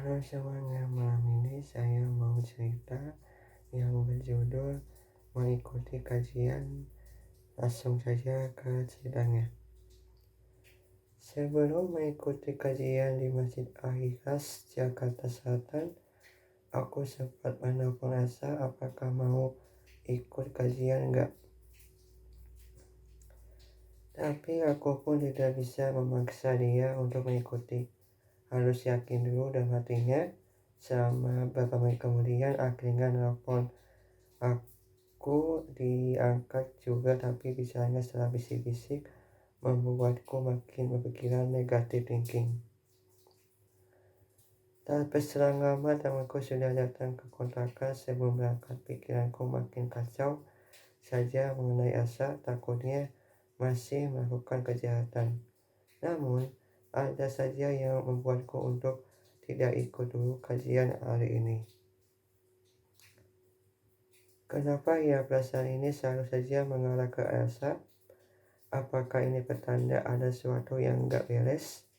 Halo semuanya, malam ini saya mau cerita yang berjudul mengikuti kajian. Langsung saja ke ceritanya. Sebelum mengikuti kajian di Masjid Al-Ikhlas Jakarta Selatan, aku sempat menelpon Asa apakah mau ikut kajian enggak. Tapi aku pun tidak bisa memaksa dia untuk mengikuti. Harus yakin dulu dan hatinya. Selama beberapa menit kemudian akhirnya nelpon. Aku diangkat juga, tapi bicaranya secara bisik-bisik membuatku makin berpikiran negatif thinking. Tak berselang lama temanku sudah datang ke kontrakan. Sebelum berangkat pikiranku makin kacau saja mengenai Asa. Takutnya masih melakukan kejahatan. Namun ada saja yang membuatku untuk tidak ikut dulu kajian hari ini. Kenapa ya perasaan ini selalu saja mengarah ke Elsa? Apakah ini pertanda ada sesuatu yang gak beres?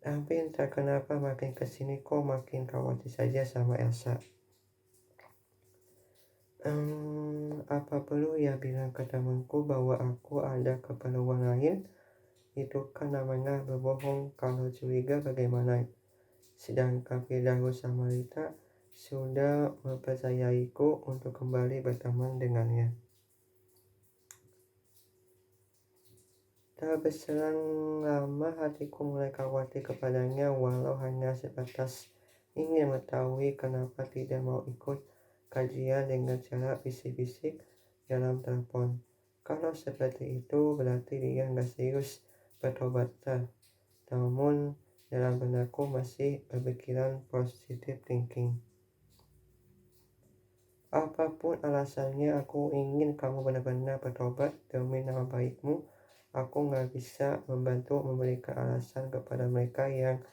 Tapi entah kenapa makin kesini kok makin khawatir saja sama Elsa. Apa perlu ya bilang ke temanku bahwa aku ada keperluan lain? Itu kan namanya berbohong. Kalau curiga bagaimana? Sedangkan Firdaus sama Rita sudah mempercayaiku untuk kembali berteman dengannya. Tak berselang lama hatiku mulai khawatir kepadanya, walau hanya sebatas ingin mengetahui kenapa tidak mau ikut kajian dengan cara bisik-bisik dalam telepon. Kalau seperti itu berarti dia nggak serius bertobat. Namun dalam benakku masih berpikiran positive thinking. Apapun alasannya, aku ingin kamu benar-benar bertobat demi nama baikmu. Aku gak bisa membantu memberikan alasan kepada mereka yang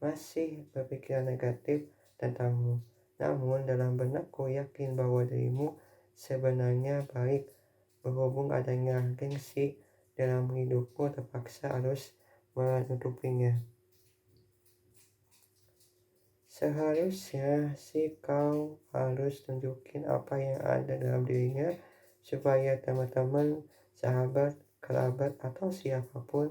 masih berpikiran negatif tentangmu. Namun dalam benakku yakin bahwa dirimu sebenarnya baik. Berhubung adanya gengsi dalam hidupmu, terpaksa harus menutupinya. Seharusnya sih kau harus tunjukin apa yang ada dalam dirinya supaya teman-teman, sahabat, kerabat, atau siapapun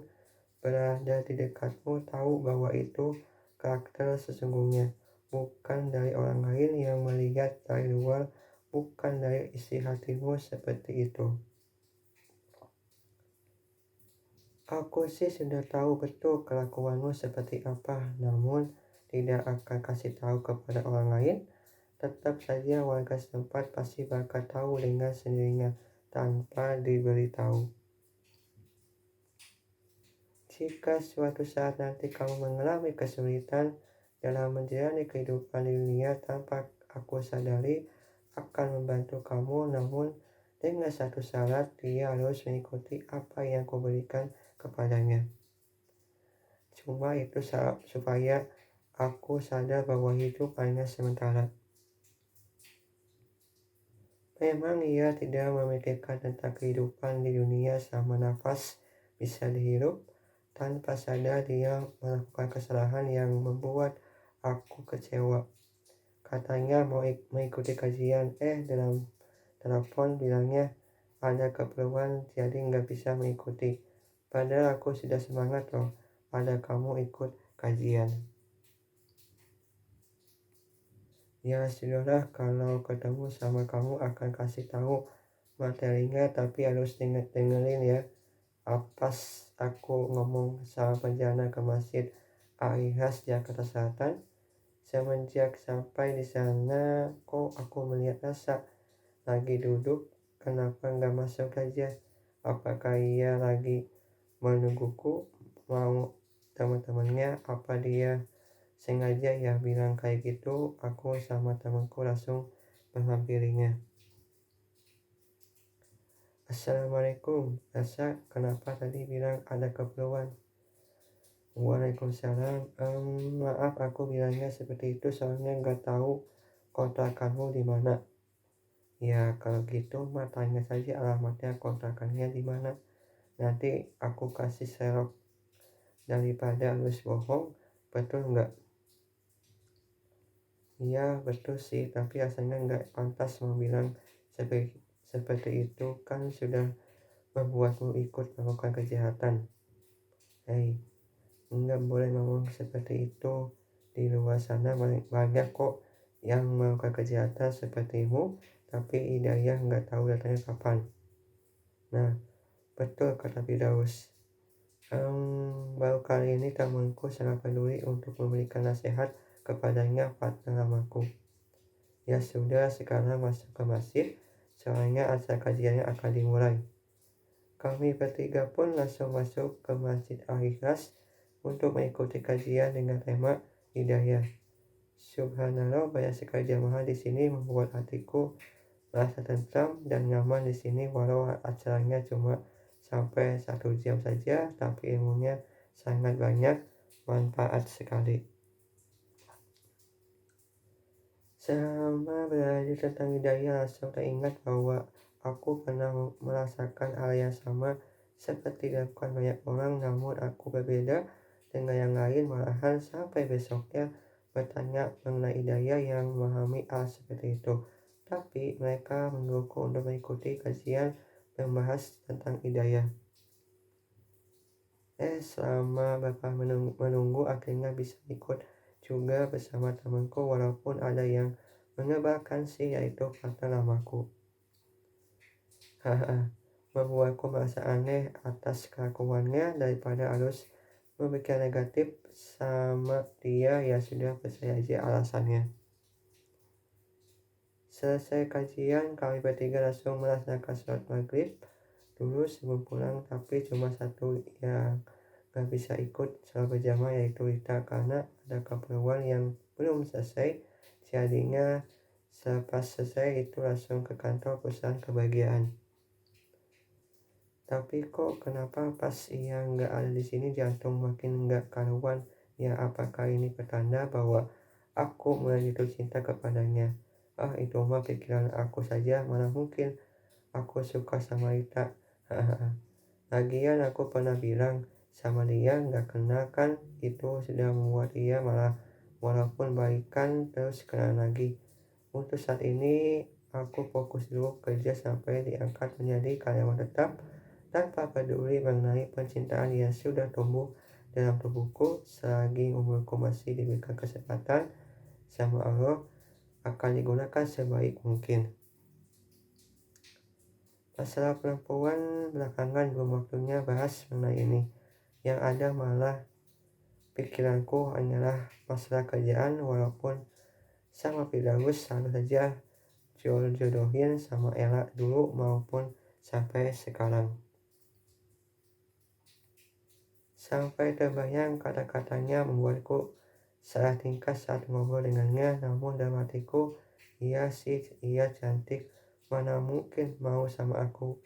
berada di dekatmu tahu bahwa itu karakter sesungguhnya, bukan dari orang lain yang melihat dari luar, bukan dari isi hatimu seperti itu. Aku sih sudah tahu betul kelakuanmu seperti apa, namun tidak akan kasih tahu kepada orang lain. Tetap saja warga setempat pasti bakal tahu dengan sendirinya tanpa diberitahu. Jika suatu saat nanti kamu mengalami kesulitan dalam menjalani kehidupan di dunia tanpa aku sadari, akan membantu kamu, namun dengan satu syarat, dia harus mengikuti apa yang aku berikan kepadanya. Cuma itu supaya aku sadar bahwa hidup hanya sementara. Memang ia tidak memikirkan tentang kehidupan di dunia sama nafas bisa dihirup. Tanpa sadar dia melakukan kesalahan yang membuat aku kecewa. Katanya mau mengikuti kajian, dalam telepon bilangnya ada keperluan jadi nggak bisa mengikuti. Padahal aku sudah semangat loh, ada kamu ikut kajian. Ya sudahlah, kalau ketemu sama kamu akan kasih tahu materinya, tapi harus dengerin ya. Pas aku ngomong sama perjalanan ke Masjid Al-Ikhlas Jakarta Selatan. Semenjak sampai di sana kok aku melihat Asa lagi duduk. Kenapa nggak masuk aja? Apakah ia lagi menungguku mau teman-temannya? Apa dia sengaja ya bilang kayak gitu? Aku sama temanku langsung menghampirinya. Assalamualaikum, Asa, kenapa tadi bilang ada keperluan? Waalaikumsalam. Maaf aku bilangnya seperti itu soalnya nggak tahu kontrakanmu di mana. Ya kalau gitu mah tanya saja alamatnya kontrakannya di mana. Nanti aku kasih serok daripada harus bohong, betul nggak? Iya betul sih, tapi rasanya nggak pantas mau bilang seperti itu kan sudah membuatmu ikut melakukan kejahatan. Hei, nggak boleh ngomong seperti itu. Di luar sana banyak kok yang melakukan kejahatan sepertimu, tapi hidayah nggak tahu datangnya kapan. Nah, betul kata Firdaus. Baru kali ini temanku sangat peduli untuk memberikan nasihat kepadanya pada lamaku. Ya sudah, sekarang masuk ke masjid, soalnya acara kajiannya akan dimulai. Kami bertiga pun langsung masuk ke Masjid Al-Ikhlas untuk mengikuti kajian dengan tema hidayah. Subhanallah, banyak sekali jamaah di sini membuat hatiku merasa tentram dan nyaman di sini, walau acaranya cuma sampai 1 jam saja, tapi ilmunya sangat banyak, manfaat sekali. Selama belajar tentang hidayah, langsung teringat bahwa aku pernah merasakan hal yang sama seperti dilakukan banyak orang, namun aku berbeda dengan yang lain, malahan sampai besoknya bertanya mengenai hidayah yang memahami hal seperti itu. Tapi mereka menyuruhku untuk mengikuti kajian membahas tentang hidayah. Selama Bapak menunggu akhirnya bisa ikut juga bersama temanku, walaupun ada yang menyebalkan sih, yaitu partner lamaku. Haha, membuatku merasa aneh atas kelakuannya. Daripada harus berpikir negatif sama dia, ya sudah percaya aja alasannya. Selesai kajian, kami bertiga langsung melaksanakan sholat maghrib dulu sebelum pulang, tapi cuma satu yang gak bisa ikut sholat berjamaah, yaitu Rita, karena ada keperluan yang belum selesai. Jadinya selepas selesai itu langsung ke kantor perusahaan kebahagiaan. Tapi kok kenapa pas ia nggak ada di sini jantung makin nggak karuan? Ya apakah ini pertanda bahwa aku mulai jatuh cinta kepadanya? Itu mah pikiran aku saja, mana mungkin aku suka sama Rita. Hahaha. Lagian aku pernah bilang sama dia nggak kenal kan, itu sudah membuat dia malah walaupun baikan terus kenal lagi. Untuk saat ini aku fokus dulu kerja sampai diangkat menjadi karyawan tetap, tanpa peduli mengenai percintaan yang sudah tumbuh dalam tubuhku. Selagi umurku masih diberikan kesempatan sama Allah, akan digunakan sebaik mungkin. Masalah perempuan belakangan belum waktunya bahas mengenai ini. Yang ada malah pikiranku hanyalah masalah kerjaan, walaupun sama Firdaus selalu saja jodohin sama Ella dulu maupun sampai sekarang. Sampai terbayang kata-katanya membuatku salah tingkah saat ngobrol dengannya, namun dalam hatiku, iya sih, iya cantik, mana mungkin mau sama aku.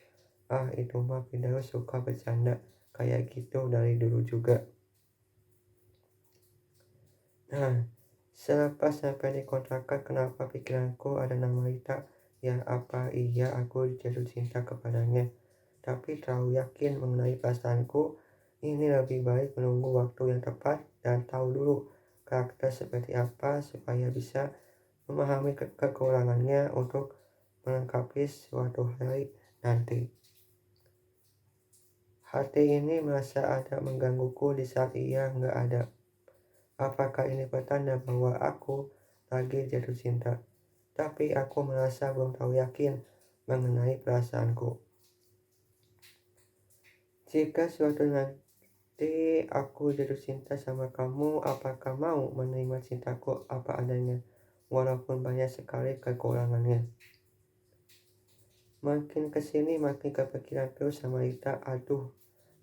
Itu mah Firdaus suka bercanda kayak gitu dari dulu juga. Nah, selepas sampai di kontrakan, kenapa pikiranku ada nama Rita? Ya apa iya aku jatuh cinta kepadanya? Tapi terlalu yakin mengenai perasaanku, ini lebih baik menunggu waktu yang tepat dan tahu dulu karakter seperti apa supaya bisa memahami kekurangannya untuk melengkapi suatu hari nanti. Hati ini merasa ada menggangguku di saat ia nggak ada. Apakah ini pertanda bahwa aku lagi jatuh cinta? Tapi aku merasa belum tahu yakin mengenai perasaanku. Jika suatu nanti aku jatuh cinta sama kamu, apakah mau menerima cintaku apa adanya, walaupun banyak sekali kekurangannya? Makin kesini makin kepikiran terus sama Rita. Aduh,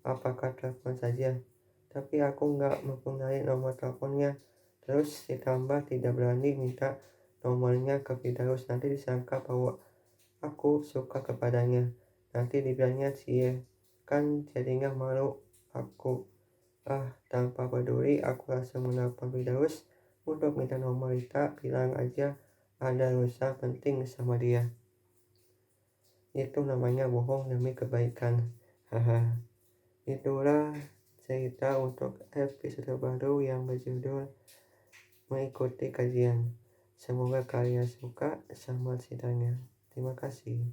apakah telepon saja? Tapi aku nggak mempunyai nomor teleponnya. Terus ditambah tidak berani minta nomornya ke Firdaus, nanti disangka bahwa aku suka kepadanya. Nanti dibilangnya cie, kan jadinya malu aku. Tanpa peduli aku langsung menelpon Firdaus untuk minta nomor Rita, bilang aja ada urusan penting sama dia. Itu namanya bohong demi kebaikan. Haha. Itulah cerita untuk episode baru yang berjudul mengikuti kajian. Semoga kalian suka sama ceritanya. Terima kasih.